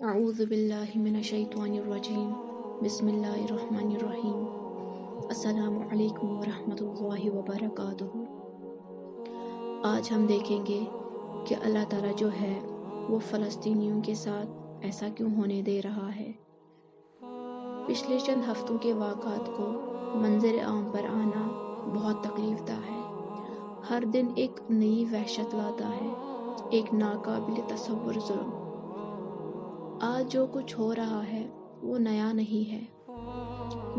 اعوذ باللہ من الشیطان الرجیم بسم اللہ الرحمن الرحیم السلام علیکم ورحمۃ اللہ وبرکاتہ۔ آج ہم دیکھیں گے کہ اللہ تعالیٰ جو ہے وہ فلسطینیوں کے ساتھ ایسا کیوں ہونے دے رہا ہے۔ پچھلے چند ہفتوں کے واقعات کو منظر عام پر آنا بہت تکلیف دہ ہے۔ ہر دن ایک نئی وحشت لاتا ہے، ایک ناقابل تصور ظلم۔ آج جو کچھ ہو رہا ہے وہ نیا نہیں ہے۔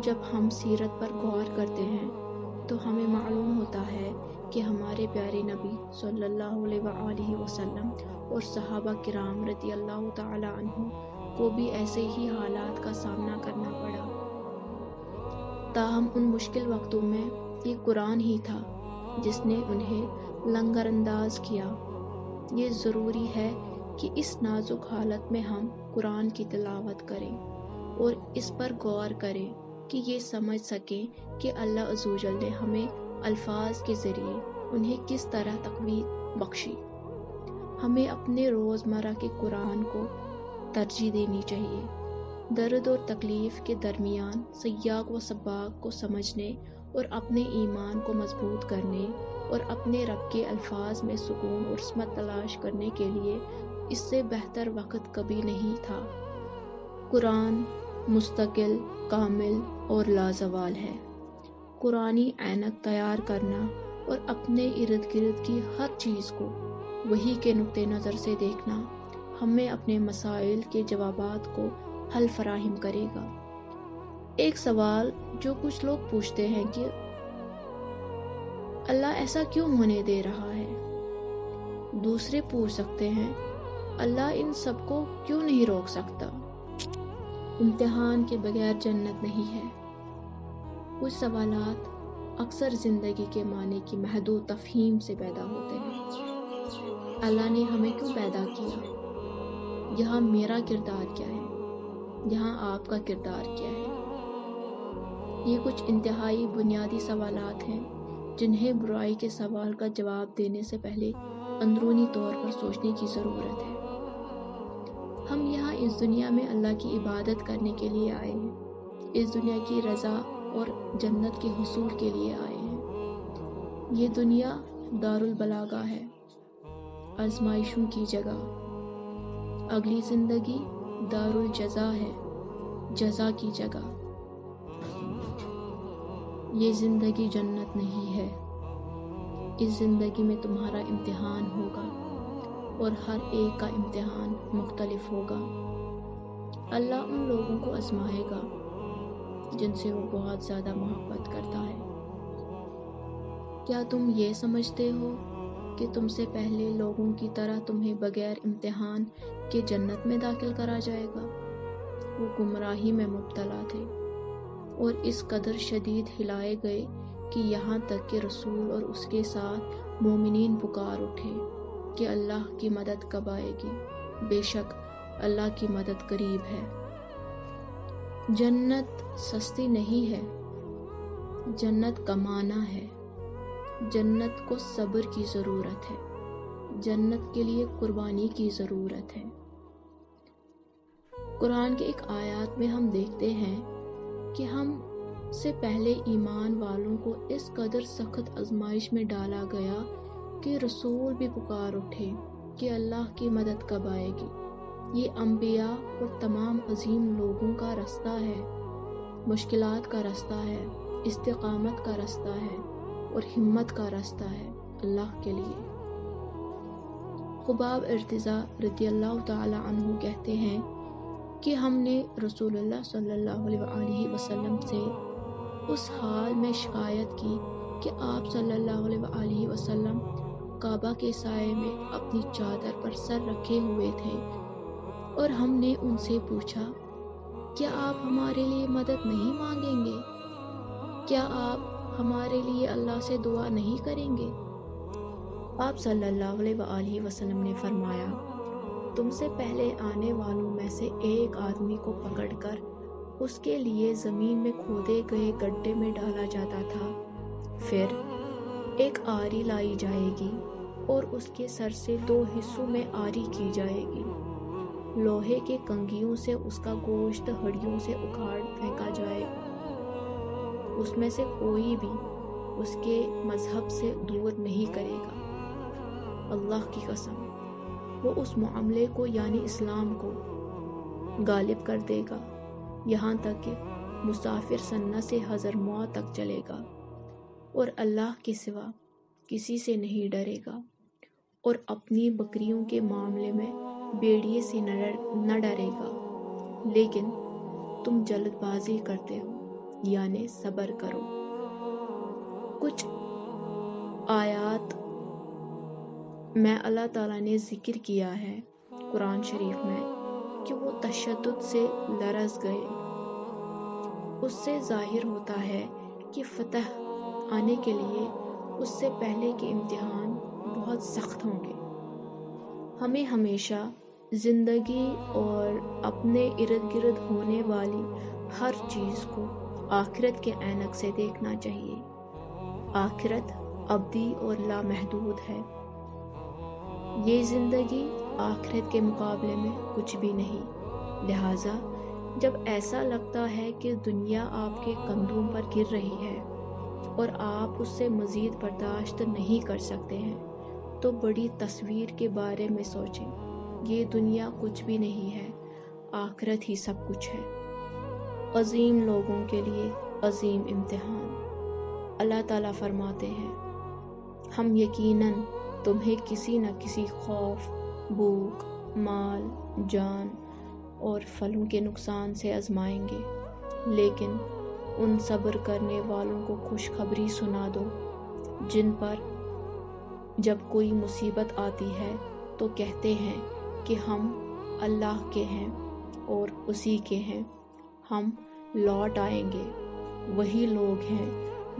جب ہم سیرت پر غور کرتے ہیں تو ہمیں معلوم ہوتا ہے کہ ہمارے پیارے نبی صلی اللہ علیہ وآلہ وسلم اور صحابہ کرام رضی اللہ تعالی عنہ کو بھی ایسے ہی حالات کا سامنا کرنا پڑا۔ تاہم ان مشکل وقتوں میں یہ قرآن ہی تھا جس نے انہیں لنگر انداز کیا۔ یہ ضروری ہے کہ اس نازک حالت میں ہم قرآن کی تلاوت کریں اور اس پر غور کریں کہ یہ سمجھ سکیں کہ اللہ عز و جل نے ہمیں الفاظ کے ذریعے انہیں کس طرح تقویت بخشی۔ ہمیں اپنے روزمرہ کے قرآن کو ترجیح دینی چاہیے۔ درد اور تکلیف کے درمیان سیاق و سباق کو سمجھنے اور اپنے ایمان کو مضبوط کرنے اور اپنے رب کے الفاظ میں سکون اور عصمت تلاش کرنے کے لیے اس سے بہتر وقت کبھی نہیں تھا۔ قرآن مستقل، کامل اور لازوال ہے۔ قرآنی عینک تیار کرنا اور اپنے ارد گرد کی ہر چیز کو وحی کے نقطہ نظر سے دیکھنا ہمیں اپنے مسائل کے جوابات کو حل فراہم کرے گا۔ ایک سوال جو کچھ لوگ پوچھتے ہیں کہ اللہ ایسا کیوں ہونے دے رہا ہے؟ دوسرے پوچھ سکتے ہیں اللہ ان سب کو کیوں نہیں روک سکتا؟ امتحان کے بغیر جنت نہیں ہے۔ کچھ سوالات اکثر زندگی کے معنی کی محدود تفہیم سے پیدا ہوتے ہیں۔ اللہ نے ہمیں کیوں پیدا کیا؟ یہاں میرا کردار کیا ہے؟ یہاں آپ کا کردار کیا ہے؟ یہ کچھ انتہائی بنیادی سوالات ہیں جنہیں برائی کے سوال کا جواب دینے سے پہلے اندرونی طور پر سوچنے کی ضرورت ہے۔ ہم یہاں اس دنیا میں اللہ کی عبادت کرنے کے لیے آئے ہیں، اس دنیا کی رضا اور جنت کے حصول کے لیے آئے ہیں۔ یہ دنیا دارالبلاغہ ہے، آزمائشوں کی جگہ۔ اگلی زندگی دارالجزا ہے، جزا کی جگہ۔ یہ زندگی جنت نہیں ہے۔ اس زندگی میں تمہارا امتحان ہوگا اور ہر ایک کا امتحان مختلف ہوگا۔ اللہ ان لوگوں کو آزمائے گا جن سے وہ بہت زیادہ محبت کرتا ہے۔ کیا تم یہ سمجھتے ہو کہ تم سے پہلے لوگوں کی طرح تمہیں بغیر امتحان کے جنت میں داخل کرا جائے گا؟ وہ گمراہی میں مبتلا تھے اور اس قدر شدید ہلائے گئے کہ یہاں تک کہ رسول اور اس کے ساتھ مومنین پکار اٹھے کہ اللہ کی مدد کب آئے گی؟ بے شک اللہ کی مدد قریب ہے۔ جنت سستی نہیں ہے، جنت کمانا ہے۔ جنت کو صبر کی ضرورت ہے، جنت کے لیے قربانی کی ضرورت ہے۔ قرآن کے ایک آیات میں ہم دیکھتے ہیں کہ ہم سے پہلے ایمان والوں کو اس قدر سخت آزمائش میں ڈالا گیا کہ رسول بھی پکار اٹھے کہ اللہ کی مدد کب آئے گی۔ یہ انبیاء اور تمام عظیم لوگوں کا رستہ ہے، مشکلات کا رستہ ہے، استقامت کا رستہ ہے اور ہمت کا رستہ ہے اللہ کے لیے۔ خباب ارتضیٰ رضی اللہ تعالی عنہ کہتے ہیں کہ ہم نے رسول اللہ صلی اللہ علیہ وآلہ وسلم سے اس حال میں شکایت کی کہ آپ صلی اللہ علیہ وآلہ وسلم کعبہ کے سائے میں اپنی چادر پر سر رکھے ہوئے تھے، اور ہم نے ان سے پوچھا کیا آپ ہمارے لیے مدد نہیں مانگیں گے؟ کیا آپ ہمارے لیے اللہ سے دعا نہیں کریں گے؟ آپ صلی اللہ علیہ وآلہ وسلم نے فرمایا تم سے پہلے آنے والوں میں سے ایک آدمی کو پکڑ کر اس کے لیے زمین میں کھودے گئے گڈھے میں ڈالا جاتا تھا، پھر ایک آری لائی جائے گی اور اس کے سر سے 2 حصوں میں آری کی جائے گی۔ لوہے کے کنگھیوں سے اس کا گوشت ہڈیوں سے اکھاڑ پھینکا جائے گا۔ اس میں سے کوئی بھی اس کے مذہب سے دور نہیں کرے گا۔ اللہ کی قسم، وہ اس معاملے کو یعنی اسلام کو غالب کر دے گا، یہاں تک کہ مسافر سنہ سے حضرموت تک چلے گا، اور اللہ کے سوا کسی سے نہیں ڈرے گا، اور اپنی بکریوں کے معاملے میں بھیڑیے سے نہ ڈرے گا۔ لیکن تم جلد بازی کرتے ہو، یعنی صبر کرو۔ کچھ آیات میں اللہ تعالیٰ نے ذکر کیا ہے قرآن شریف میں کہ وہ تشدد سے لرز گئے۔ اس سے ظاہر ہوتا ہے کہ فتح آنے کے لیے اس سے پہلے کے امتحان بہت سخت ہوں گے۔ ہمیں ہمیشہ زندگی اور اپنے ارد گرد ہونے والی ہر چیز کو آخرت کے عینک سے دیکھنا چاہیے۔ آخرت ابدی اور لامحدود ہے۔ یہ زندگی آخرت کے مقابلے میں کچھ بھی نہیں۔ لہٰذا جب ایسا لگتا ہے کہ دنیا آپ کے کندھوں پر گر رہی ہے اور آپ اس سے مزید برداشت نہیں کر سکتے ہیں، تو بڑی تصویر کے بارے میں سوچیں۔ یہ دنیا کچھ بھی نہیں ہے، آخرت ہی سب کچھ ہے۔ عظیم لوگوں کے لیے عظیم امتحان۔ اللہ تعالیٰ فرماتے ہیں، ہم یقیناً تمہیں کسی نہ کسی خوف، بھوک، مال، جان اور پھلوں کے نقصان سے آزمائیں گے، لیکن ان صبر کرنے والوں کو خوشخبری سنا دو جن پر جب کوئی مصیبت آتی ہے تو کہتے ہیں کہ ہم اللہ کے ہیں اور اسی کے ہیں، ہم لوٹ آئیں گے۔ وہی لوگ ہیں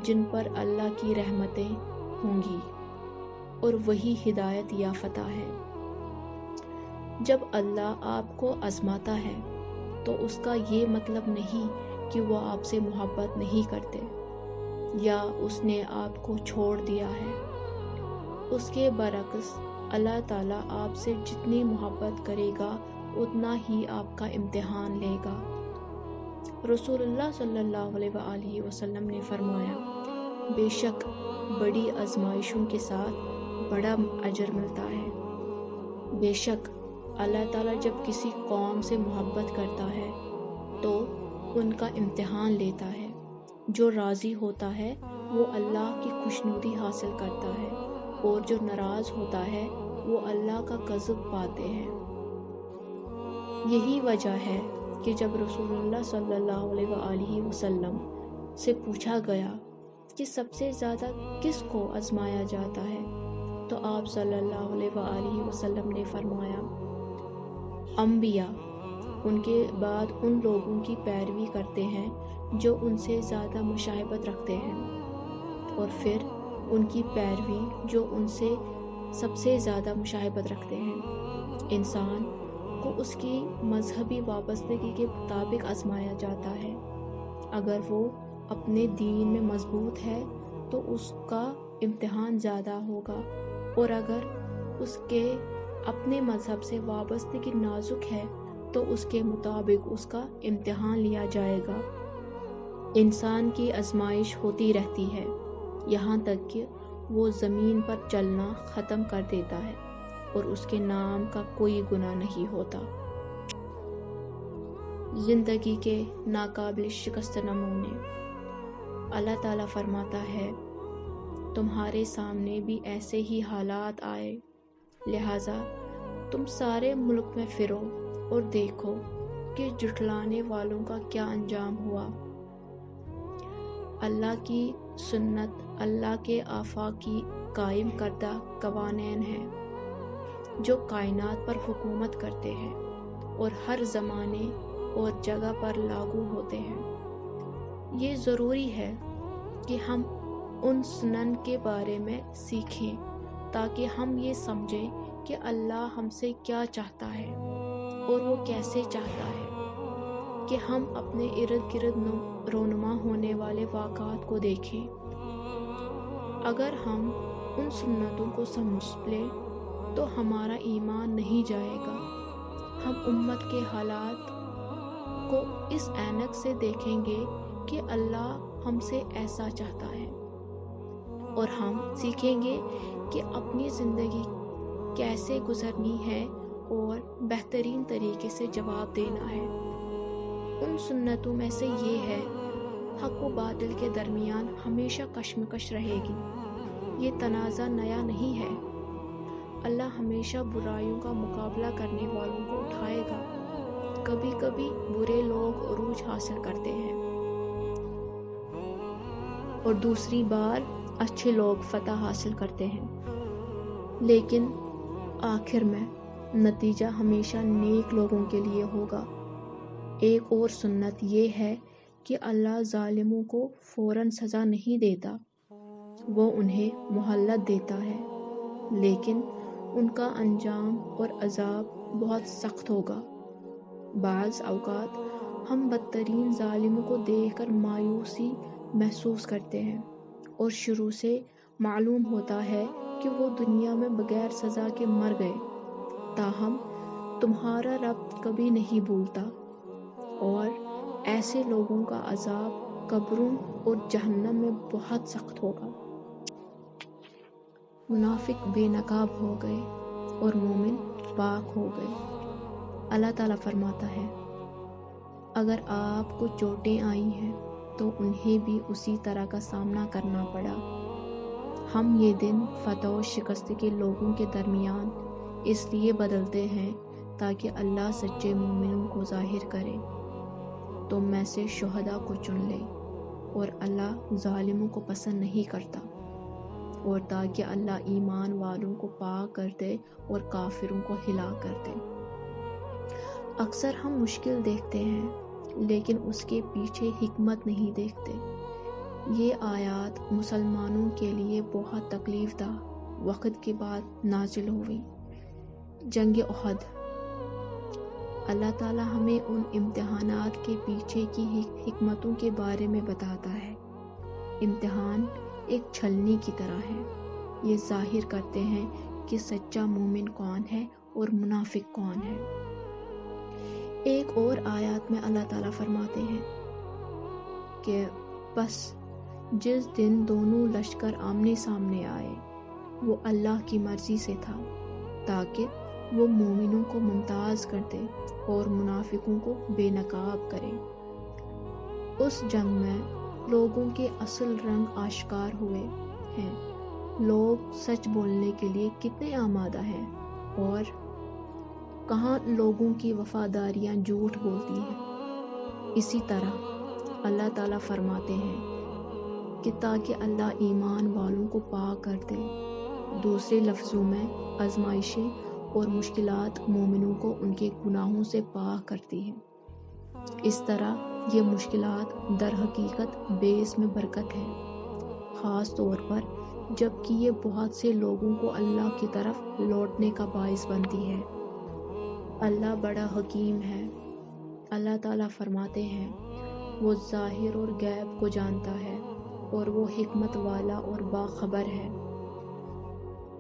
جن پر اللہ کی رحمتیں ہوں گی اور وہی ہدایت یافتہ ہے۔ جب اللہ آپ کو آزماتا ہے تو اس کا یہ مطلب نہیں کہ وہ آپ سے محبت نہیں کرتے یا اس نے آپ کو چھوڑ دیا ہے۔ اس کے برعکس اللہ تعالیٰ آپ سے جتنی محبت کرے گا اتنا ہی آپ کا امتحان لے گا۔ رسول اللہ صلی اللہ علیہ وآلہ وسلم نے فرمایا، بے شک بڑی آزمائشوں کے ساتھ بڑا اجر ملتا ہے۔ بے شک اللہ تعالیٰ جب کسی قوم سے محبت کرتا ہے تو ان کا امتحان لیتا ہے۔ جو راضی ہوتا ہے وہ اللہ کی خوشنودی حاصل کرتا ہے، اور جو ناراض ہوتا ہے وہ اللہ کا غضب پاتے ہیں۔ یہی وجہ ہے کہ جب رسول اللہ صلی اللہ علیہ وآلہ وسلم سے پوچھا گیا کہ سب سے زیادہ کس کو آزمایا جاتا ہے، تو آپ صلی اللہ علیہ وآلہ وسلم نے فرمایا، انبیاء، ان کے بعد ان لوگوں کی پیروی کرتے ہیں جو ان سے زیادہ مشابہت رکھتے ہیں، اور پھر ان کی پیروی جو ان سے سب سے زیادہ مشابہت رکھتے ہیں۔ انسان کو اس کی مذہبی وابستگی کے مطابق آزمایا جاتا ہے۔ اگر وہ اپنے دین میں مضبوط ہے تو اس کا امتحان زیادہ ہوگا، اور اگر اس کے اپنے مذہب سے وابستگی نازک ہے تو اس کے مطابق اس کا امتحان لیا جائے گا۔ انسان کی آزمائش ہوتی رہتی ہے یہاں تک کہ وہ زمین پر چلنا ختم کر دیتا ہے اور اس کے نام کا کوئی گناہ نہیں ہوتا۔ زندگی کے ناقابل شکست نمونے۔ اللہ تعالیٰ فرماتا ہے، تمہارے سامنے بھی ایسے ہی حالات آئے، لہٰذا تم سارے ملک میں پھرو اور دیکھو کہ جھٹلانے والوں کا کیا انجام ہوا۔ اللہ کی سنت اللہ کے آفاقی قائم کردہ قوانین ہیں جو کائنات پر حکومت کرتے ہیں اور ہر زمانے اور جگہ پر لاگو ہوتے ہیں۔ یہ ضروری ہے کہ ہم ان سنن کے بارے میں سیکھیں تاکہ ہم یہ سمجھیں کہ اللہ ہم سے کیا چاہتا ہے اور وہ کیسے چاہتا ہے، کہ ہم اپنے ارد گرد رونما ہونے والے واقعات کو دیکھیں۔ اگر ہم ان سنتوں کو سمجھ لیں تو ہمارا ایمان نہیں جائے گا۔ ہم امت کے حالات کو اس عینک سے دیکھیں گے کہ اللہ ہم سے ایسا چاہتا ہے، اور ہم سیکھیں گے کہ اپنی زندگی کیسے گزرنی ہے اور بہترین طریقے سے جواب دینا ہے۔ ان سنتوں میں سے یہ ہے، حق و باطل کے درمیان ہمیشہ کشمکش رہے گی، یہ تنازع نیا نہیں ہے۔ اللہ ہمیشہ برائیوں کا مقابلہ کرنے والوں کو اٹھائے گا۔ کبھی کبھی برے لوگ عروج حاصل کرتے ہیں اور دوسری بار اچھے لوگ فتح حاصل کرتے ہیں، لیکن آخر میں نتیجہ ہمیشہ نیک لوگوں کے لیے ہوگا۔ ایک اور سنت یہ ہے کہ اللہ ظالموں کو فوراً سزا نہیں دیتا، وہ انہیں مہلت دیتا ہے، لیکن ان کا انجام اور عذاب بہت سخت ہوگا۔ بعض اوقات ہم بدترین ظالموں کو دیکھ کر مایوسی محسوس کرتے ہیں اور شروع سے معلوم ہوتا ہے کہ وہ دنیا میں بغیر سزا کے مر گئے، تاہم تمہارا رب کبھی نہیں بھولتا، اور ایسے لوگوں کا عذاب قبروں اور جہنم میں بہت سخت ہوگا۔ منافق بے نقاب ہو گئے اور مومن پاک ہو گئے۔ اللہ تعالیٰ فرماتا ہے، اگر آپ کو چوٹیں آئی ہیں تو انہیں بھی اسی طرح کا سامنا کرنا پڑا۔ ہم یہ دن فتح و شکست کے لوگوں کے درمیان اس لیے بدلتے ہیں تاکہ اللہ سچے مومنوں کو ظاہر کرے، تم میں سے شہداء کو چن لے، اور اللہ ظالموں کو پسند نہیں کرتا، اور تاکہ اللہ ایمان والوں کو پاک کر دے اور کافروں کو ہلاک کر دے۔ اکثر ہم مشکل دیکھتے ہیں لیکن اس کے پیچھے حکمت نہیں دیکھتے۔ یہ آیات مسلمانوں کے لیے بہت تکلیف دہ وقت کے بعد نازل ہوئی۔ جنگ احد۔ اللہ تعالیٰ ہمیں ان امتحانات کے پیچھے کی حکمتوں کے بارے میں بتاتا ہے۔ امتحان ایک چھلنی کی طرح ہے، یہ ظاہر کرتے ہیں کہ سچا مومن کون ہے اور منافق کون ہے۔ ایک اور آیات میں اللہ تعالیٰ فرماتے ہیں کہ بس جس دن دونوں لشکر آمنے سامنے آئے وہ اللہ کی مرضی سے تھا، تاکہ وہ مومنوں کو ممتاز کر دے اور منافقوں کو بے نقاب کرے۔ اس جنگ میں لوگوں کے اصل رنگ آشکار ہوئے ہیں، لوگ سچ بولنے کے لیے کتنے آمادہ ہیں اور کہاں لوگوں کی وفاداریاں جھوٹ بولتی ہیں۔ اسی طرح اللہ تعالیٰ فرماتے ہیں کہ تاکہ اللہ ایمان والوں کو پاک کر دے۔ دوسرے لفظوں میں آزمائشیں اور مشکلات مومنوں کو ان کے گناہوں سے پاک کرتی ہیں۔ اس طرح یہ مشکلات در حقیقت بیس میں برکت ہے، خاص طور پر جب کہ یہ بہت سے لوگوں کو اللہ کی طرف لوٹنے کا باعث بنتی ہے۔ اللہ بڑا حکیم ہے۔ اللہ تعالیٰ فرماتے ہیں، وہ ظاہر اور غیب کو جانتا ہے اور وہ حکمت والا اور باخبر ہے۔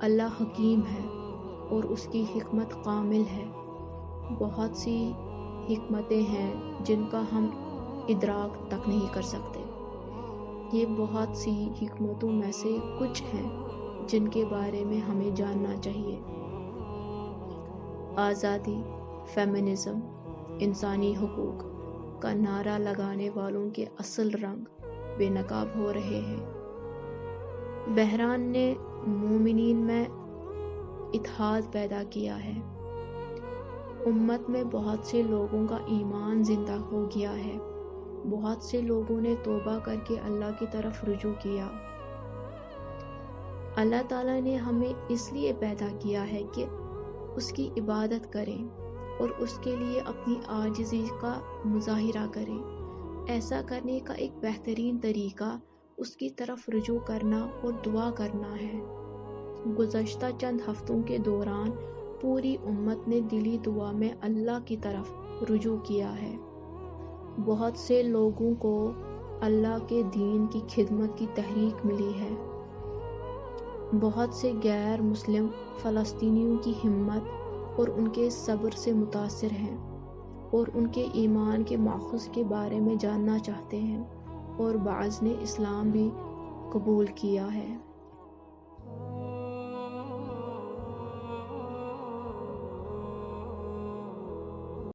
اللہ حکیم ہے اور اس کی حکمت کامل ہے۔ بہت سی حکمتیں ہیں جن کا ہم ادراک تک نہیں کر سکتے۔ یہ بہت سی حکمتوں میں سے کچھ ہیں جن کے بارے میں ہمیں جاننا چاہیے۔ آزادی، فیمنزم، انسانی حقوق کا نعرہ لگانے والوں کے اصل رنگ بے نقاب ہو رہے ہیں۔ بحران نے مومنین میں اتحاد پیدا کیا ہے۔ امت میں بہت سے لوگوں کا ایمان زندہ ہو گیا ہے، بہت سے لوگوں نے توبہ کر کے اللہ کی طرف رجوع کیا۔ اللہ تعالیٰ نے ہمیں اس لیے پیدا کیا ہے کہ اس کی عبادت کریں اور اس کے لیے اپنی عاجزی کا مظاہرہ کریں۔ ایسا کرنے کا ایک بہترین طریقہ اس کی طرف رجوع کرنا اور دعا کرنا ہے۔ گزشتہ چند ہفتوں کے دوران پوری امت نے دلی دعا میں اللہ کی طرف رجوع کیا ہے۔ بہت سے لوگوں کو اللہ کے دین کی خدمت کی تحریک ملی ہے۔ بہت سے غیر مسلم فلسطینیوں کی ہمت اور ان کے صبر سے متاثر ہیں اور ان کے ایمان کے ماخذ کے بارے میں جاننا چاہتے ہیں، اور بعض نے اسلام بھی قبول کیا ہے۔